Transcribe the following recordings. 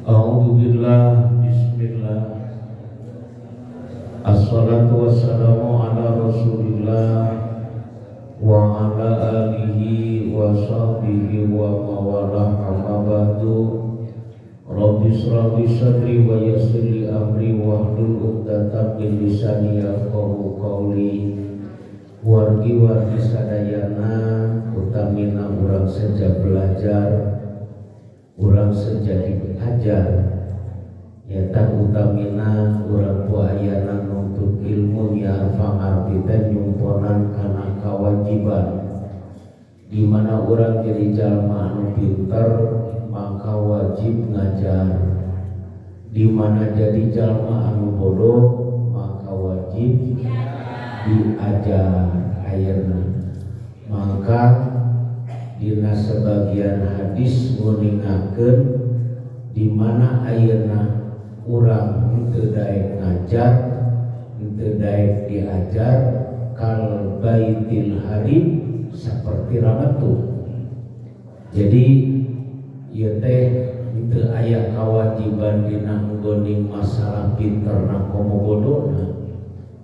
A'udzubillah, bismillah. Assalatu wassalamu ala Rasulillah wa ala alihi wa sahbihi wa mawalah, amma ba'du. Rabbi shrah li sadri wa yassir li amri wahlul 'uqdatam min lisani yafqahu qawli. Wargi sadayana utamina urang sejak belajar, urang sejadi ajar, nyata utamina urang buayana nuntut ilmu yarfang artiten nyumponan kana kewajiban. Dimana urang jadi jalma anu pinter maka wajib ngajar, dimana jadi jalma anu bodoh maka wajib diajar ayeuna. Maka dina sebagian hadis nguningakeun di mana ayeuna urang henteu daek ngajar, henteu daek diajar, kal baitil harim, seperti ramatu. Jadi ieu teh henteu aya kawajiban dina nggoning masalah pinterna komo bodona,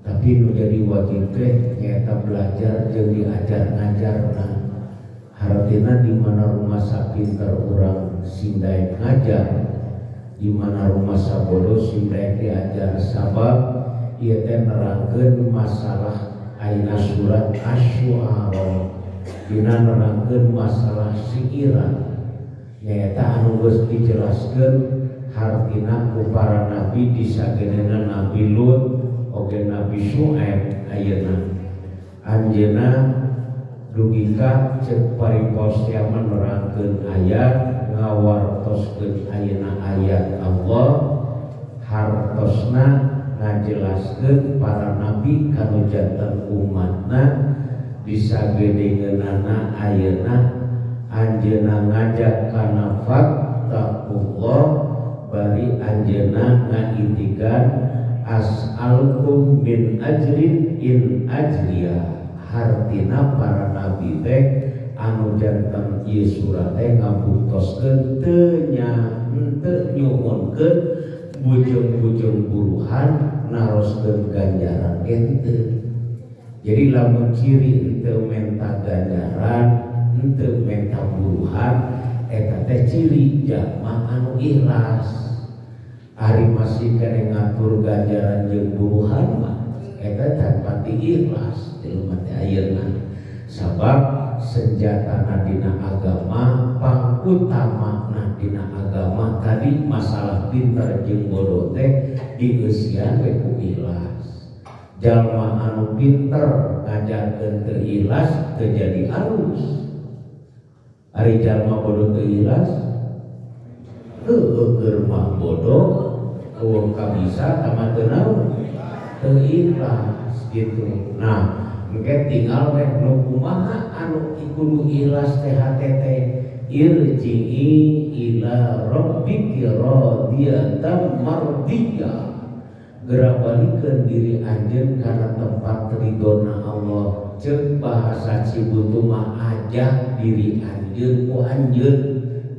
tapi nu jadi wajib teh nyaeta belajar jeung diajar ngajarna. Artinya di mana rumah pinter orang sindai ngajar, di mana rumah bodoh sindai diajar. Sabab ieu teh nerangkeun masalah ayeuna surat Asy-Syu'ara, dina nerangkeun masalah siiran. Nyaeta anu geus dijelaskeun hartina ku para nabi disageunana Nabi Lut oge Nabi Syu'aib ayeuna. Anjeunna dugika cek paripos yang menerangkeun ayat, ngawartoskeun ayeuna ayat Allah, hartosna ngajelaskeun para nabi kanu janten umatna disagedengeunana ayeuna anjeunna ngajak kana fattaqullah, bari anjeunna ngaitikan as'alukum min ajrin in ajriya. Hartina para nabi teh anu janten ieu surat teh ngabutoskeun teu nyuhunkeun bujeng-bujeng buruhan naroskeun ganjaran henteu. Jadi lamun ciri henteu menta ganjaran, henteu menta buruhan, eta teh ciri jalma anu ikhlas. Ari masih kene ngatur ganjaran jeung buruhan mah eta tanpa ikhlas mati ayeuna. Sabab senjatana dina agama, pangutama dina agama tadi masalah pinter jeung bodoh teh dieusian we ku ikhlas. Jalma anu pinter ngajarkeun teu ikhlas teu jadi alus. Ari jalma bodoh teu ikhlas keur mah bodoh eueuh kabisa tamat teu naon teu ikhlas gitu. Nah, engke tinggal we nu kumaha anu kudu ikhlas teh teh irji'i ila rabbiki radiyatan mardiyah. Gerak balikeun diri anjeun kana tempat ridona Allah. Ceuk bahasa Cibutu mah ajak diri anjeun ku anjeun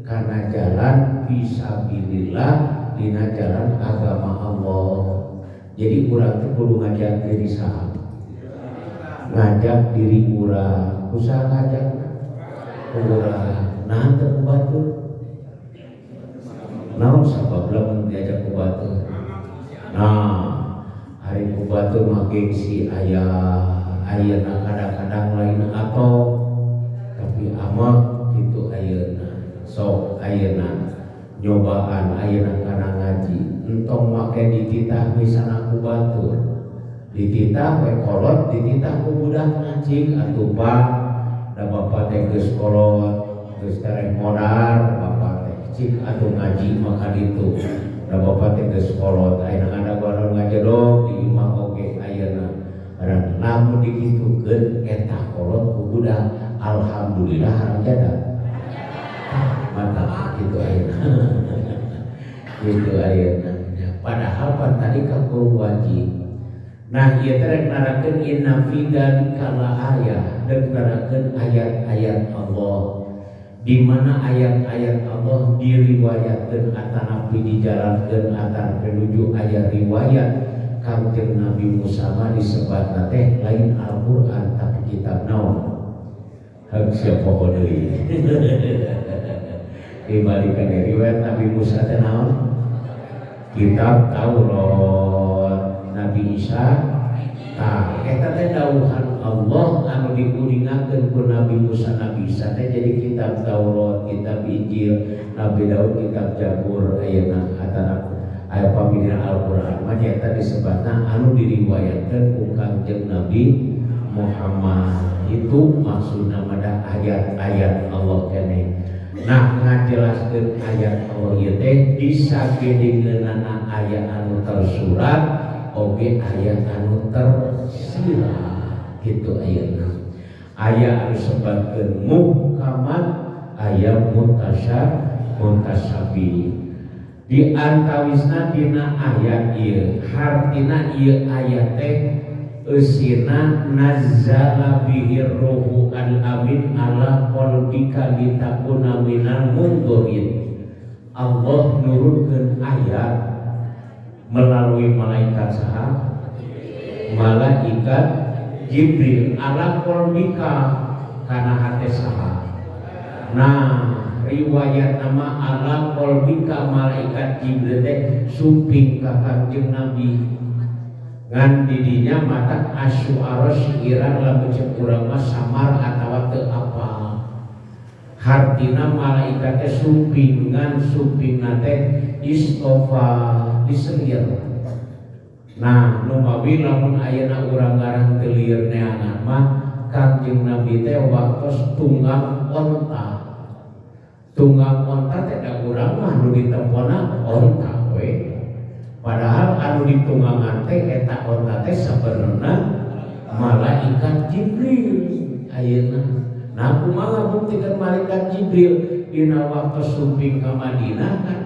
kana jalan fisabilillah, dina jalan agama Allah. Jadi urang teh kudu ngajak diri saha? Ngajak diri urang. Usaha ngajak urang. Nah teu ku batur. Naon sabab lamun diajak ku batur? Nah, hari ku batur mah gengsi ayeuna kadang-kadang lain atau tapi amat itu ayeuna. Sok ayeuna nyobaan ayeuna kana ngaji entong make dititah misalna ku batur, dititah we kolot, dititah ku budak ngajing atuh Pak da bapak teh geus kolot geus tereh modar, bapak teh cik atuh ngaji maka ditu da bapak teh geus kolot ayeuna ada baron ngajedog di imah oge ayeuna. Barang lamun dikitukeun eta kolot ku budak alhamdulillah harang jadak. Mantap gitu ayeuna. Gitu ayeuna. Padahal pan tadi kakul wajib. Nah ieu teh narangkeun inna fi dzalika la ayah, dan narangkeun ayat-ayat Allah. di mana ayat-ayat Allah diriwayatkeun atanapi dijalankeun atar penuju aya riwayat Kangjeng Nabi Musa mah disebatna teh lain Al-Qur'an tapi kitab naon hak sia poho deui dibalikan riwayat Nabi Musa teh naon kitab Taurat Nabi Isa tah eta teh dawuhan Allah anu dikuningakeun ku Nabi Musa Nabi Isa teh jadi kitab Taurat, kitab Injil, Nabi Daud kitab Zabur ayeuna antara aya pamilih Al-Qur'an mah eta disebutna anu diriwayatkeun ku Kangjeng Nabi Muhammad. Itu maksudna mada ayat-ayat Allah keneh. Nah ngajelaskeun ayat Allah ieu teh disagedengeunana aya anu tersurat oge aya anu tersirat gitu ayeuna. Aya anu sebatkeun muhkamat, aya mutasyabi. Di antawisna dina ayat ieu, hartina ieu ayat teh eusina nazzala bihir ruhu al-amin ala qalbika litakuna minal mundzirin. Allah nurunkeun ayat melalui malaikat saha? Malaikat Jibril ala qalbika kana hate saha? Nah, riwayat nama ala qalbika malaikat Jibril teh suping ka Kangjeng Nabi. Ngan didinya mata asyu'ara syiiran lamun cek urang mah samar atawa teu apal. Hartina malaikat teh suping ngan supingna teh istofa diselir. Nah, nu mawi lamun ayeuna urang ngarang teu lieur neangan mah Kangjeng Nabi teh waktos tunggang onta. Tunggang onta teh da urang mah nu ditempona onta we. Padahal anu ditunggangan teh eta onta teh sabenerna malaikat Jibril ayeuna. Nah, kumaha buktikan malaikat Jibril dina waktu sumping ka Madinah kan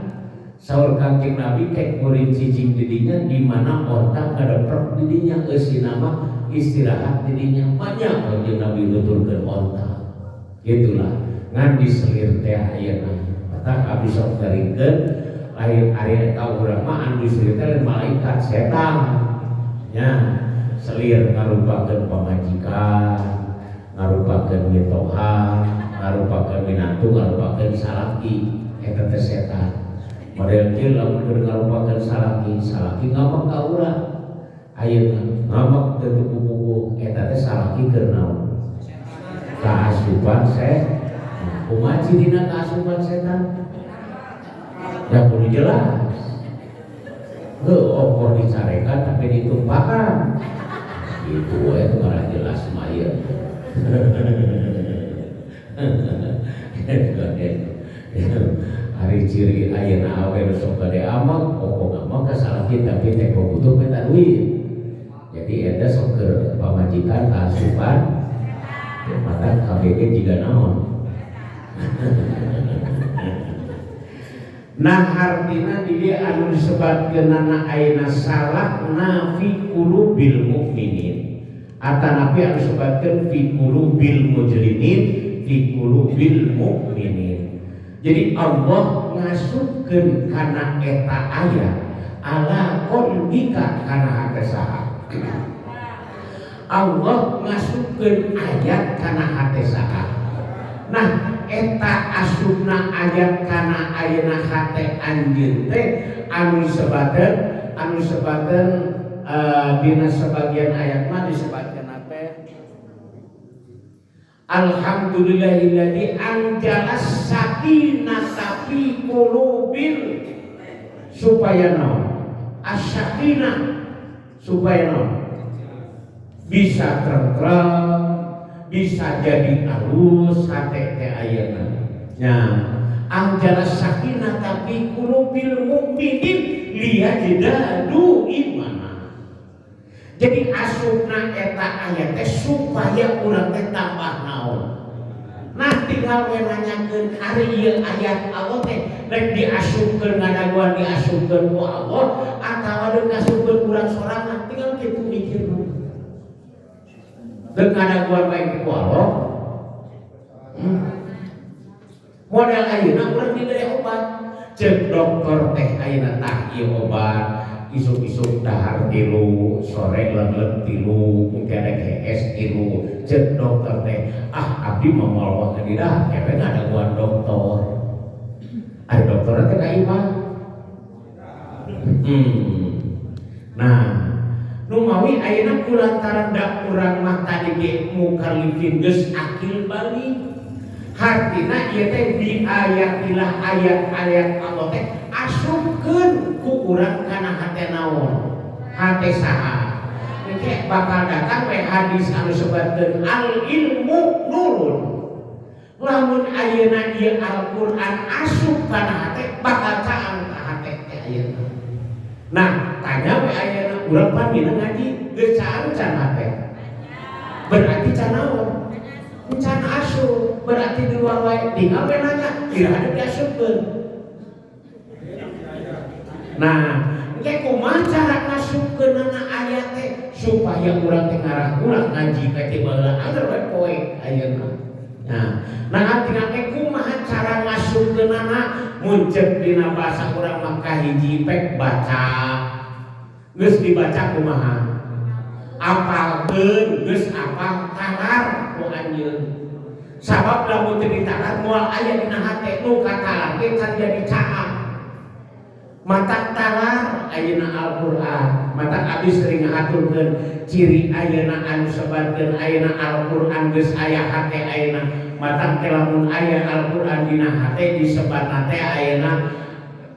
saur Kangjeng Nabi kek murid cicing didinya di mana onta ngadeprek didinya eusina mah istirahat didinya banyak Kangjeng Nabi nuturkeun onta. Gitulah ngan diselir teh ayeuna. Eta abdi sok garingkeun lain ari eta urang mah anu diselir teh malaikat setan. Nya selir ngarupakeun pamajikan, ngarupakeun mitoha, ngarupakeun minantu, ngarupakeun salaki, eta teh setan. Model kieu lamun keur ngarupakeun salaki ngamak ka urang. Ayeuna ngamak teu kuku eta teh salaki keur naon? Kaasupan setan. Kumaha cirina kaasupan setan? Ya kudu jelas. Opor dicarekan tapi ditumpahkan. Gitu we teu jelas mah ieu. Hari ciri ayeuna awe sok gede amak, pokok amak kasalaki tapi teh butuh meta duit. Jadi eta sok keur pamajikan kaasupan. Mata KBG juga naon. Nah artina di dia anu disebatkeunana ayeuna salah fi qulubil mukminin atanapi anu disebatkeun fi qulubil mujrimin fi qulubil mukminin. Jadi Allah ngasupkeun kana eta ayat ala qalbika kana hate saha. Allah ngasupkeun ayat kana hate saha. Nah eta asupna ayat kana ayeuna hate anjeun teh anu sebateun dina sebagian ayat mah disebutkeun teh alhamdulillahilladzi anjalas sakinata fi qulubil supaya naon as-sakinah supaya naon bisa tentrem bisa jadi alus hate teh ayeuna. Nya anjala sakinah tapi qulubil mukminin liyajidadu imana. Jadi asupna eta ayat teh supaya urang teh tambah naon. Nah tinggal we nanyakeun ari ieu ayat Allah teh rek diasupkeun ngadaguan diasupkeun ku Allah atawa deuk asupkeun urang sorangan tinggal kitu mikir. Deuk ngadaguan bae ku Allah. model ayeuna urang diberi obat cek dokter teh ayeuna tah ieu obat isuk-isuk dahar 3 sore lelet 3 mungkin ada GS 3 cek dokter teh abdi mah moal ka dina kewe ada gua dokter ada dokter teh ka imah nah nu mawi ayeuna kulantaran da urang mah tadi ge mukallifin geus akil balik hartina ieu teh diayatilah ayat-ayat Allah teh asupkeun ku urang kana hate naon hate saha engke bakal datang we hadis anu sebatkeun al ilmu nurun lamun ayeuna ieu Al-Qur'an asup kana hate bakal caang ka hate teh ayeuna nah tanya we ayeuna urang pamina ngaji geus caang can hate berarti can naon can asup berarti di luar wae tinggal we nanya kira ada diasupkeun nah engke kumaha cara ngasupkeunana ayat teh supaya urang teh ngarah ulah ngaji teh baheula anger we poe ayeuna nah tinggal teh kumaha cara ngasupkeunana mun ceuk dina basa urang mah kahiji pek baca geus dibaca kumaha apalkeun geus apal talar ku anjeun sabab lamun teu ditalar moal aya dina hate nu katalar ge can jadi caang mata talar ayeuna Al-Qur'an mata abdi sering ngaturkeun ciri ayeuna anu sebatkeun ayeuna Al-Qur'an geus aya hate ayeuna mata teh lamun aya Al-Qur'an dina hate disebatna teh ayeuna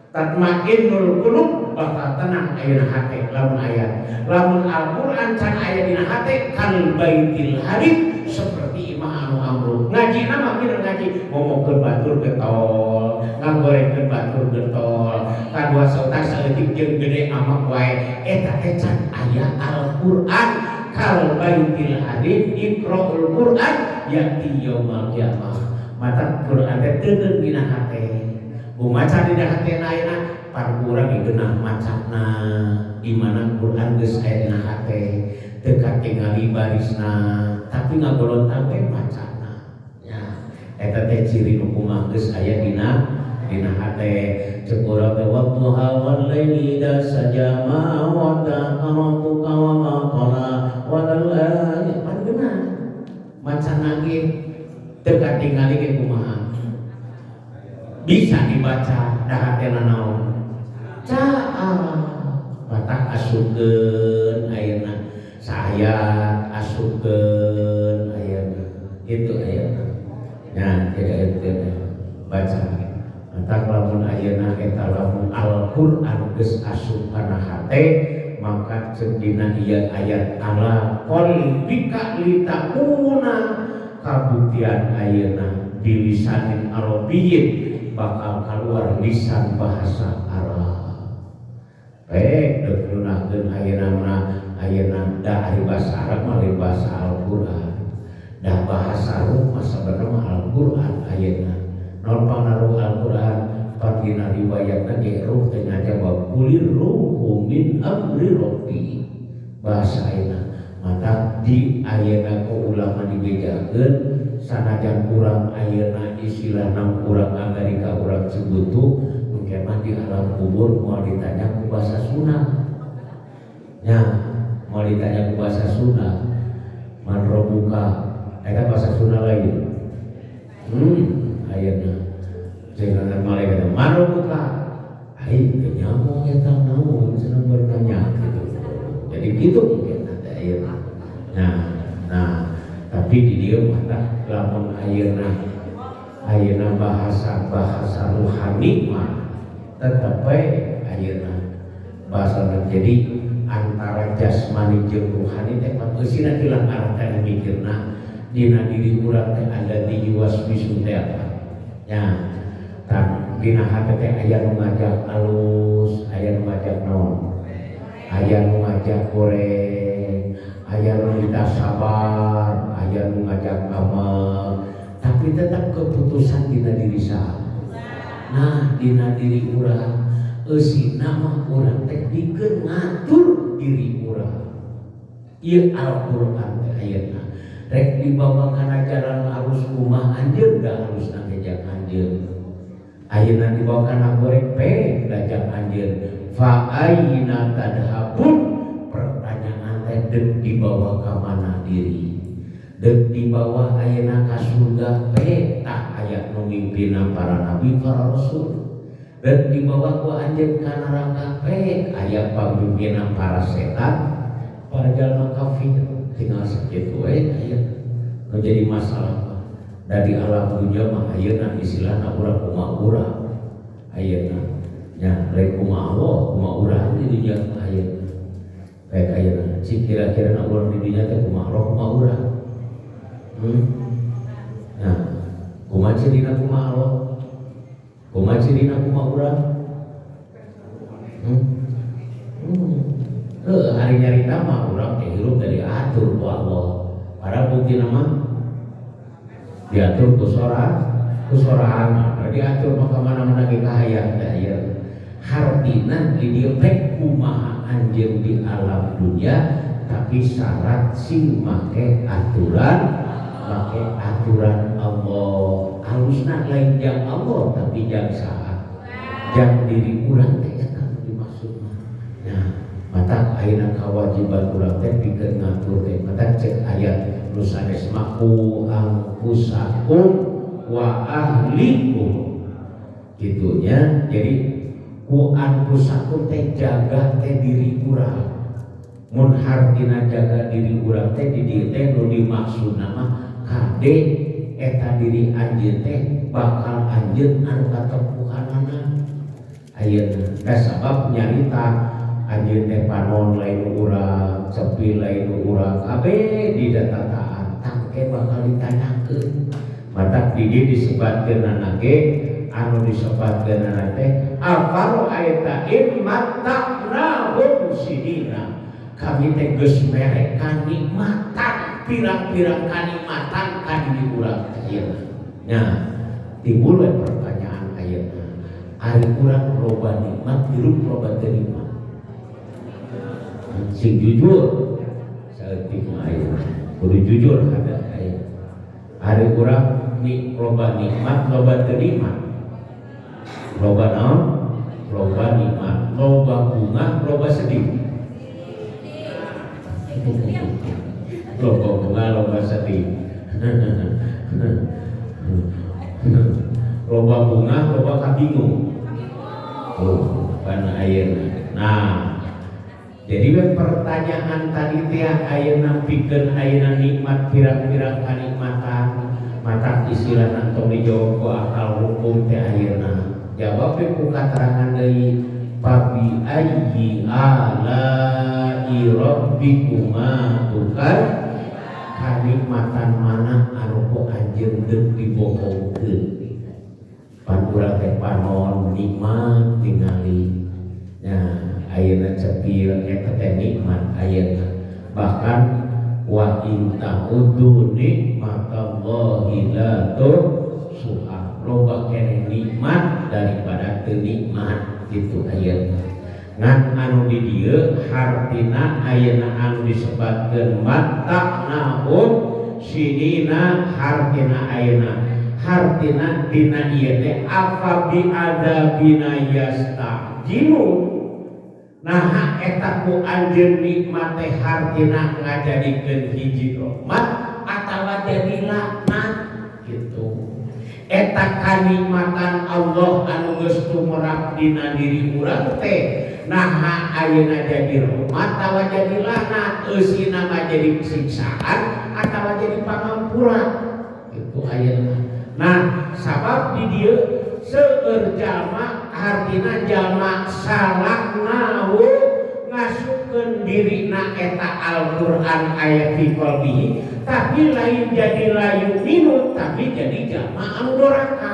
tatmainnul qulub bakal tenang ayeuna hate lamun aya lamun Al-Qur'an can aya dina hate kal baitil harib seperti imah anu amruk ngaji mah kita ngaji ngomongkeun batur getol ngagorengkeun batur getol kadua sautas saeutik jeung gede amak wae eta teh can aya Al-Qur'an kal baitil harib iqra'ul Qur'an yati yaumul qiyamah mata Qur'an teh teuneung dina hate maca dina hatena ayeuna pan urang geunah macana di mana Qur'an geus aya dina hate teu katingali barisna tapi ngagolontang we macana nya eta teh ciri nu kumaha geus aya dina hate ceuk urang teh wadduha wal laili idza saja ma wadda'a rabbuka wa ma qala wa lal pan geunah macana ge teu katingali ge kumaha bisa dibaca dahatena naon caah batak asupkeun ayeuna sayat asupkeun ayeuna kitu ayeuna nya tidak itu baca batak lamun ayeuna eta lamun Al-Qur'an geus asup kana hate maka ceuk dina ieu ayat ala qalbika litakuna kabuktian ayeuna bilisanin arabiyyin bakal keluar lisan bahasa Arab. Baik, digunakeun ayeuna da ari bahasa Arab mah bahasa Al-Qur'an. Da bahasa Arab mah sabenerna Al-Qur'an ayeuna. Non pangaruh Al-Qur'an pagina riwayatna ge ruh teh ngajawab kulir ruhu min amri rabbi. Bahasa ayeuna mata di ayeuna ku ulama dibedakeun sanajan kurang ayeuna istilahna kurang Amerika kurang Cibutu mungkin mah di alam kubur mau ditanya ku bahasa Sunda nya mau ditanya ku bahasa Sunda man robuka eta bahasa Sunda lain ayeuna jangan malaikat man robuka aing teh nyamong eta naon cenah bertanya gitu jadi gitu mungkin ada ayeuna nah tapi di dieu mata lamun ayeuna bahasa rohani mah tetep bae ayeuna bahasa jadi antara jasmani jeung rohani teh eusina tilang arah teh mikirna dina diri urang teh ada di waswisu teh apa nya tan dina hate teh aya nu ngajak alus aya nu ngajak naon aya nu ngajak goreng aya nu minta sabar aya nu ngajak amal tapi tetap keputusan dina diri saha nah dina diri urang eusina mah urang teh dikeun ngatur diri urang ieu Al-Qur'an teh ayeuna rek dibawa kana jalan arus kumaha anjeun da arusna ngejak anjeun ayeuna dibawa kana goreng pe dajak anjeun fa aina tadhabun pertanyaan teh deuk dibawa ka mana diri deuk dibawa ayeuna ka surga pe tah aya nu mimpinna para nabi para rasul deuk dibawa ku anjeun ka neraka pe aya pamimpinna para setan para jalma kafir tinggal sakitu we aya nu jadi masalah dari alam dunia mah ayeuna istilahna urang kumaha urang ayeuna nya lain kumaha Allah kumaha urang di dunia mah ayeuna baik ayeuna cik kira-kira na urang di dunia teh kumaha Allah kumaha urang nah kumaha cirina kumaha Allah kumaha cirina kumaha urang hari nyarita mah urang teh hirup dari atur ku Allah para bukti nama diatur kusoraan diatur maka mana-mana ge kahayang daya hartina di dieu teh kumaha anjeun di alam dunia tapi syarat sing make aturan Allah halusna lain jang Allah tapi jang saha jang diri urang teh eta dimaksud nah mata ayeuna kewajiban urang teh pikeun ngatur teh mata cek ayat nu sanes maku angkusakum wa ahlikum gitunya jadi ku angkusakum teh jaga teh diri urang mun hartina jaga diri urang teh di dieu teh nu dimaksudna mah kade eta diri anjeun teh bakal anjeun anu katempuhanana ayeuna da sabab nyarita anjeun teh panon lain urang sepi lain urang kabeh di datataan tangke bakal ditanyakeun matak di dieu disebatkeun anake anu disebatkeun teh afaro aita in mata'nahum sidina kami teh geus mere kanikmatan pirang-pirang kanikmatan ka diri urang ayeuna nya timbul we pertanyaan ayeuna ari urang loba nikmat hirup loba teu nikmat sing jujur saeutik mah aya kudu jujur ada aya ari urang loba nikmat loba teu nikmat loba naon loba nikmat loba bunga loba sedih loba bunga loba sedih loba bunga loba kabingung kana ayeuna nah jadi pertanyaan tadi teh ayeuna pikeun ayeuna nikmat pirang-pirang kanikmatan mata istilahna tong dijawab ku akal hukum teh ayeuna jawab ku katerangan deui fabi ayyi ala'i rabbikuma tukar kanikmatan mana anu ku anjeun deuk dibohongkeun pan urang teh panon nikmat tingali nah ayeuna cepil eta teh nikmat ayeuna bahkan wa in ta'uddu nikmatallahi la tuhsuha loba keneh nikmat daripada teu nikmat gitu ayeuna ngan anu di dieu hartina ayeuna anu disebatkeun mata'nahum sidina hartina ayeuna hartina dina ieu teh afa bi adzabina yastajilun nah eta ku anjeun nikmat teh hartina ngajadikeun hiji rahmat atawa jadi laknat gitu eta kanikmatan Allah anu geus tumrap dina diri urang teh nah ayeuna jadi rahmat atawa jadi laknat eusina mah jadi siksaan atawa jadi pangampura itu ayeuna nah sabab di dieu seueur jalma artina jalma salaknahu ngasupkeun dirina eta Al-Qur'an ayat fi qalbihi tapi lain jadi layu minum tapi jadi jalma anu doraka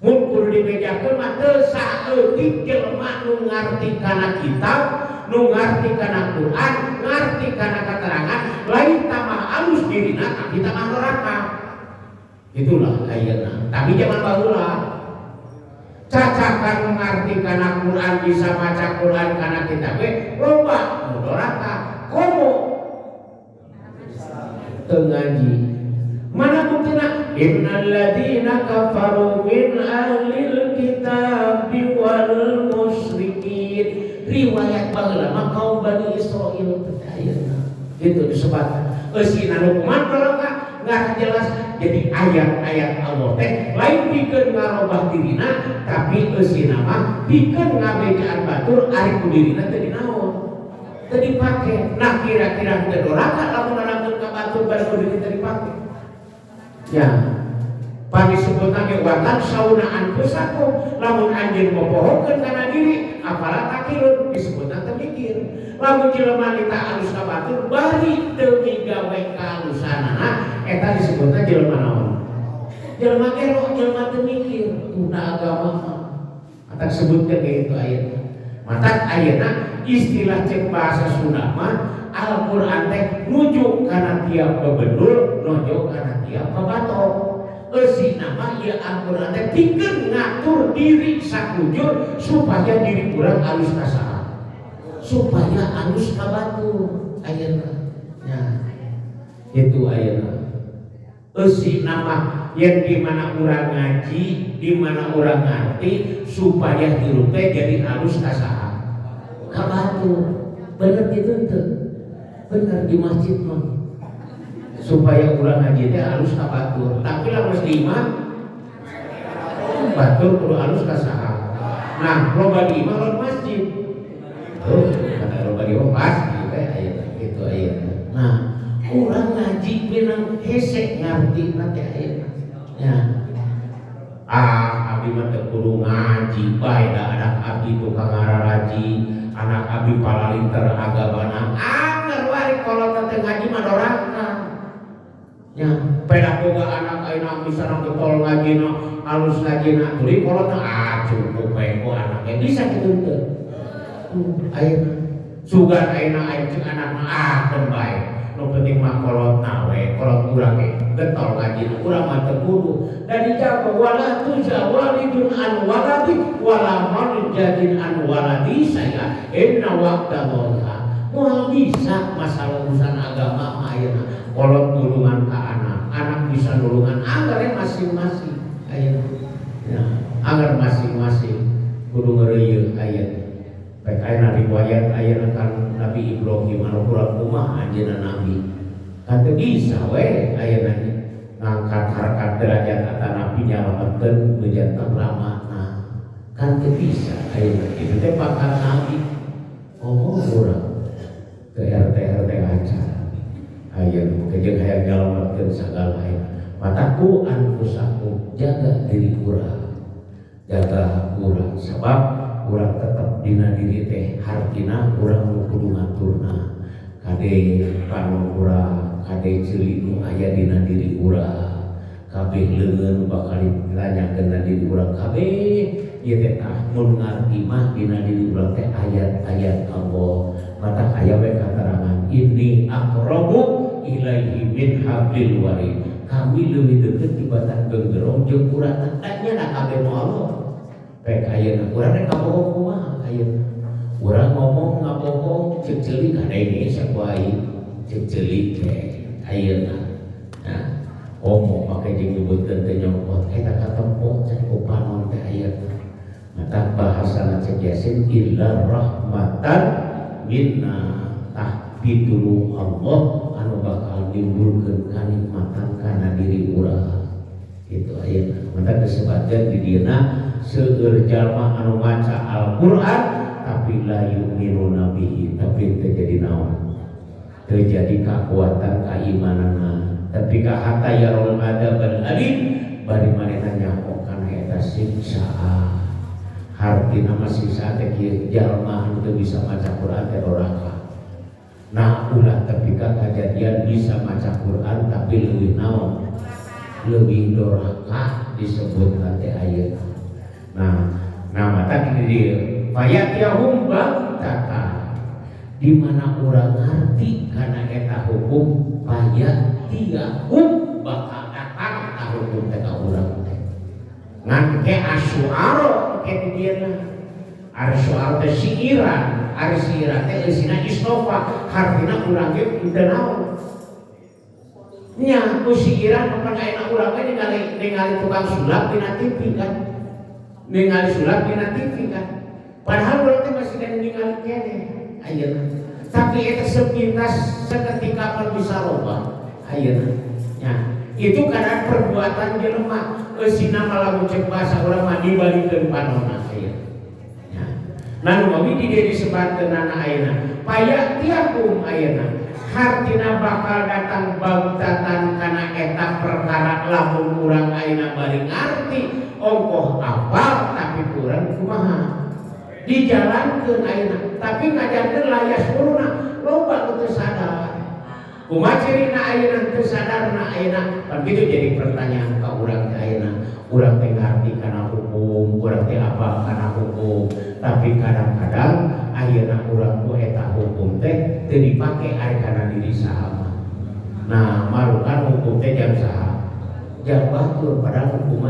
mun kudu dibejakeun mah teu saeutik jelema nu ngarti kana kitab nu ngarti kana Qur'an ngarti kana keterangan lain tamah alus dirina tapi tamah doraka itulah ayeuna tapi jangan baheula cacakan mengerti kana Quran bisa maca Quran kana kitab loba nu doraka komo teu ngaji mana buktina innal ladzina kafaru min ahlil kitab wal musyrikin. Riwayat baheula mah kaum Bani Israil percayana gitu disebutkan eusina hukuman neraka nggak jelas. Jadi ayat-ayat Allah teh lain pikeun ngarobah dirina tapi eusina mah pikeun ngabejaan batur ari ku dirina teu dinaon teu dipake. Nah kira-kira teu doraka lamun ngarangkeun ka batur bari ku dirina teu dipake ya. Panisebutna ge watan sauna anfusakum lamun anjeun mopohokeun kana diri apalah takilun disebutna teu mikir. Lamun jelema nita alus ka batur bari teu migawe kalusanana eta disebutna jelema naon? Jelema gelo, jelema teu mikir tuna agama. Atak sebutkeun ge itu aya. Matak ayeuna istilah cek bahasa Sunda mah Al-Qur'an teh nuju kana tiap bebendul, nojo kana tiap babatok. Eusina mah ieu Al-Qur'an teh pikeun ngatur diri sakujur supaya diri urang alus ka saha? Supaya alus ka batur ayeuna. Ya. Itu ayeuna. Eusina mah yang di mana urang ngaji, di mana urang ngarti supaya hirup teh jadi alus ka saha? Ka batur. Bener kitu teu? Bener di masjid mah. Supaya urang ngaji teh alus ka batur. Tapi lamun di imam batur kudu alus ka saha? Nah, loba di imam lawan masjid. Oh, kata loba di imam pasti teh aya kitu aya. Nah, urang ngaji pinang hese ngarti nanti aya. Ya. Abdi mah teu kudu ngaji bae da anak abdi tukang ngararaji, anak abdi palalinter agamana. Anger wae kolot teh ngaji mah doraka. Ya, pedagoga anak ayeuna misalna getol ngajina, halus ngajina, tuluy kolotna cukup bae ku anaknya bisa kitu teu. Ayeuna sugan ayeuna aya ceuk anakna keun bae. Nu penting mah kolotna we, kolot urang ge getol ngajina, urang mah teu kudu. Da dijaga wala tujawalidun an waladi wala manjadin an waladi saya inna waqtallaha. Moal bisa masalah urusan agama mah ayeuna kolot nulungan ka anak bisa nulungan anggar masing-masing ayeuna. Ya, anggar masing-masing kudu ngeureuyeuh ayeuna. Baik ayeuna riwayat ayeuna kan Nabi Ibrahim anu kurang kumaha anjeunna nabi. Kan teu bisa we ayeuna ngangkat harkat derajat kata nabi nyalametkeun bejantan ramana. Kan teu bisa ayeuna kitu teh pangkat nabi. Oh urang ke RT acara. Ayeuna kejeng hayang nyalametkeun sagala hal. Mataku anfusakum jaga diri urang. Jaga urang sebab urang tetep dina diri teh hartina urang nu kudu ngaturna. Kade panu urang, kade ceuli nu aya dina diri urang. Kabeh leungeun bakal ditanyakeun na diri urang kabeh ieu teh tah mun ngarti mah dina diri urang teh ayat-ayat Allah. Mata aya we katerangan ini aqrabu ilaihi min hablil warid. Kami leuwih deukeut tibatan geunggerong jeung urang tanya na kabeh nu Allah. Pek ayeuna urang rek kabohong kumaha ayeuna. Urang ngomong ngabohong ceuk ceulik kadenge sakuai ceuk ceulik teh ayeuna. Nah, omong make jeung nyebutkeun teh nyongkot eta katempo can ku panon teh ayeuna. Mata bahasana cek Yasin illa rahmatan minna tah pitulung Allah anu bakal nimbulkeun kanikmatan kana diri urang. Itu ayeuna. Mata disebutkeun di dieuna seueur jalma anu maca Al-Qur'an tapi la yu'minuna bihi tapi teu jadi naon. Teu jadi kakuatan keimananna. Tapi ka hatta yarul adzabal alim bari manehna nyaho kana eta siksaan. Hartina masih saat kieu jalma anu teu bisa maca Qur'an teh doraka. Nah ulah tapi kejadian bisa maca Qur'an tapi leuwih naon? Leuwih doraka disebut teh ayeuna. Nah mata gini dia fayatiyahum baghtatan di mana urang ngarti kana eta hukum fayatiyahum bakal datang ka hukum teh ka urang teh. Ngan ke asyuaro ke dieuna. Asyuaro teh siiran, ari siiran teh eusina istofa, hartina urang ge teu naon. nya kusikiran kepada anak urang ningali tukang sulap dina TV kan, ningali sulap dina TV kan, padahal urang teh masih kan ningali kene ayeuna, tapi eta sepintas seketika pan bisa loba ayeuna nya itu karena perbuatan jelema eusina malamu cek bahasa urang mah dibalikeun panonna ayeuna nya lalu mami di dieu disebatkeun ayeuna paya tiapung ayeuna hartina bakal datang bautatan kana eta perkara lamun urang ayeuna bari ngarti ongkoh apal tapi kurang kumaha dijalankeun ayeuna tapi ngajarkeun layas kuruna loba teu sadar kumaha cirina ayeuna teu sadarna ayeuna kan kitu jadi pertanyaan ka urang teh ayeuna urang teh ngarti kana hukum urang teh apal kana hukum tapi kadang-kadang ayeuna urang ku eta hukum teh teu dipake ari kana diri saha. Nah, marukan hukum teh jam saha? Jam batur padahal hukum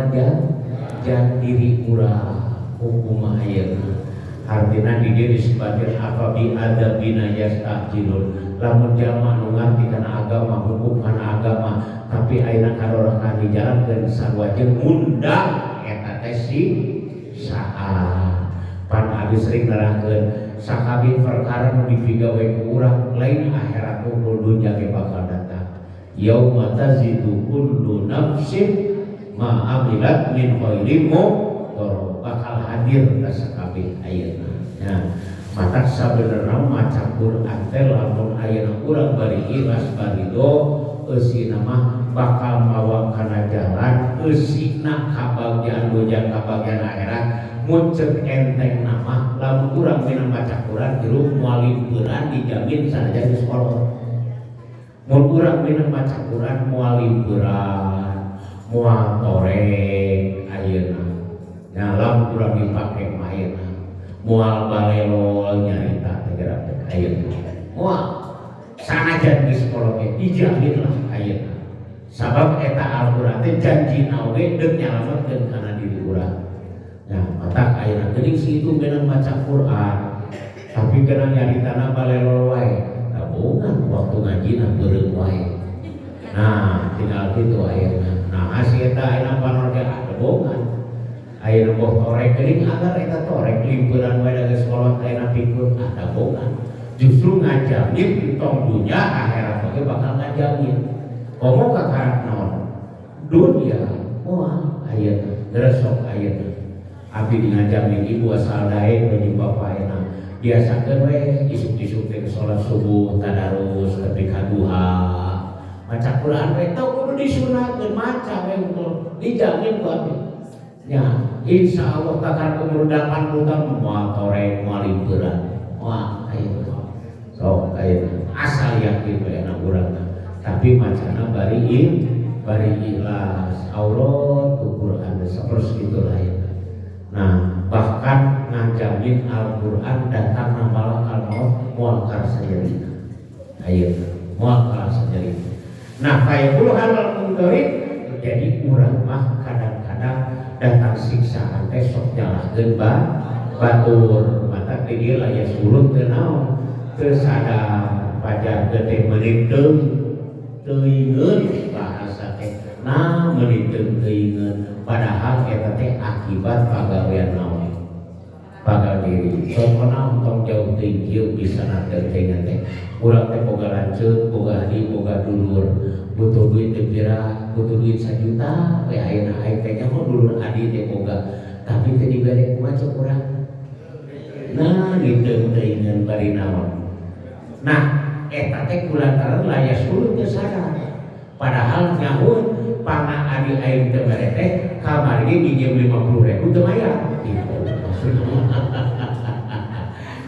jam diri urang hukum ayeuna. Artina di dieu disebutkeun apa bi adabina yastaqilun. Lamun jalma nu ngarti kana agama hukum kana agama tapi ayeuna karorakan dijalankeun sawajeun mundang eta teh si saha. Pan abi sering nerangkeun sakabi perkara nu dipigawe ku urang lain akhirat unggul dunya ge bakal datang yauma tazidu kullu nafsin ma amilat min khairin bakal hadir ka sakabi ayeuna nya mata sabenerna maca Quran teh lamun ayeuna urang bari ikhlas bari do eusina mah bakal mawa kana jalan eusina kabagyan dunya kabagyan akhirat muncul enteng nama lamun urang mina maca Quran jeruk mual liburan dijamin sanajan di sekolah mun urang mina maca Quran mual liburan mual torek ayeuna nya lamun urang dipake ayeuna mual balelol nyarita tegera ayeuna mual sanajan di sekolah ge dijamin lah ayeuna sabab eta Al-Qur'an teh janjina we deuk nyalametkeun kana diri urang. Nah, mata ayeuna geuning si itu beunang maca Quran, tapi kena nyaritana balelol wae. Tabungan waktu ngajina beureum wae. Nah, tinggal kitu ayeuna. Nah, asih eta ayeuna panorge tabungan. Ayeuna boh torek geuning agar eta torek liburan wae da sekolah ayeuna pikun tabungan. Justru ngajamin entong dunya akhirat oge bakal ngajamin. Komo ka karak naon? Dunya moal ayeuna, resok ayeuna. Abdi ngajamin ibu asal daek jeung bapak ayeuna biasakeun we isuk-isuk teh salat subuh tadarus ketika duha maca Quran we teu kudu disunatkeun maca we unggul dijamin ku abdi nya insyaallah kakar umur 80 tahun moal torek moal liburan moal ayeuna sok ayeuna asal yakin we anak urang tapi macana bari ikhlas aurat ku Quran saperti itu lain. Nah, bahkan ngajamin Al-Quran datang malakal maut mual karsajarina ayeuna mual karsajarina. Nah, fayaqulu halal mundarid jadi urang mah kadang-kadang datang siksaan teh sok nyalahkeun batur mata teh dieu aya surut teu naon teu sadar pajar teh meunit teu ingeun bahasa teh nah meunit teu ingeun padahal eta teh akibat pagawean naon pagal diri sokona ontong jauh tinggi bisa nantengan teh urang teh boga lanceut boga hadi boga dulur butuh duit teu pira butuh duit 1 juta we ayeuna aing teh mah dulur hadi teh boga tapi teu dibere kumaha cek urang nah diteuteungan bari naon nah eta teh kulantaran layas dulu teu sadar padahal nyaho pana adi aing teu mere teh kamari ge minjem 50.000 teu mayar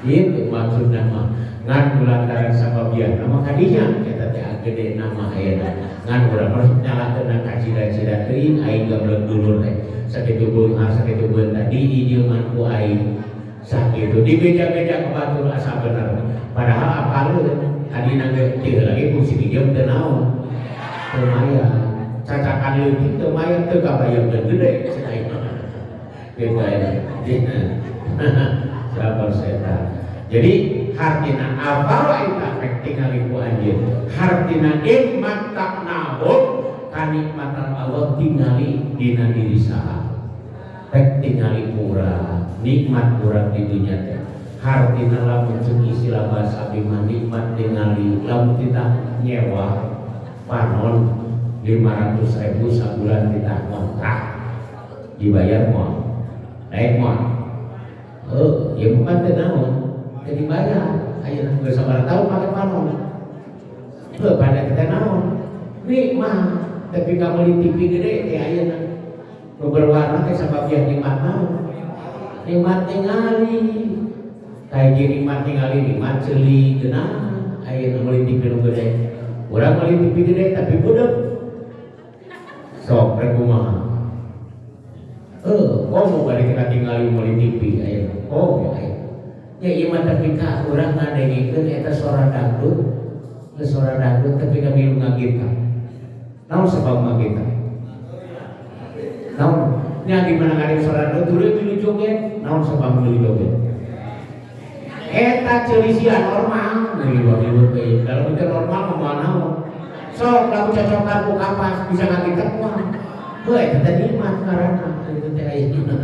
itu maksudna mah ngan kulantaran sababian mah kadinya eta teh gede nama ayeuna ngan urang harus nyalakeun ka cida-cida teuing aing gablek dulur teh sakitu beunghar sakitu beun tadi ijeungan ku aing sakitu di beja-beja ka batur asa bener padahal apaleun adina ge teu lagi fungsi dijem teu naon teu mayar cacakan leutik teu mayar teu kabayang gede cenah ieu gitu ya sabar setan Jadi hartina apa eta rek tingali ku anjeun, hartina nikmat tak naon kanikmatan Allah tingali dina diri saha, rek tingali urang nikmat urang di dunya teh. Hartina lamun ceuk istilah bahasa abdi mah nikmat tingali lamun kita nyewa panon 500.000 sabulan kita kontrak dibayar moal naik moal ya bukan teh naon teh dibayar ayeuna geus sabaraha taun make panon pada teh naon nikmat tapi ka meuli TV gede teh ayeuna nu berwarna teh sababian nikmat naon nikmat tingali kayak gini nikmat tingali nikmat ceuli geunah ayeuna meuli TV nu gede urang meuli TV gede tapi budak sok rek kumaha mau balik kita tinggal meuli TV ayeuna ya ieu mah tapi ka urang ngadengikeun eta sora dangdut sora dangdut tapi ka milu ngagita naon sabab ngagita naon nya di mana ngadeng sora dangdut dulu milu joget naon sabab milu joget eta ceulisian normal milu teh kalau itu normal mah naon sok lamun cocokan ku kapas bisa ngagita mah eta teh nikmat karana itu teh ayeuna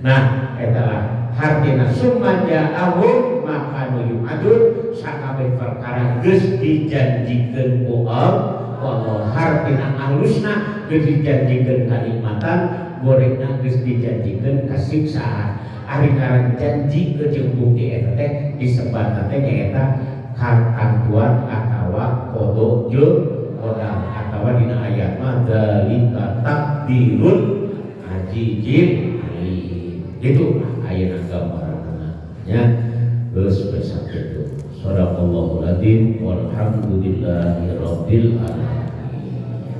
nah etalah hartina summa ja'ahum maka nu adun sakabeh perkara geus dijanjikeun ku Allah hartina alusna geus dijanjikeun kanikmatan gorengna geus dijanjikeun kasiksaan ari ngaran janji jeung bukti eta teh disebat teh nyaeta kakantuan atawa kodo jeung kodam atawa dina ayat mah dzalika takdirun ajijin itu ayeuna gambaranna nya geus besak itu. Shadaqallahul adzim walhamdulillahi rabbil alamin.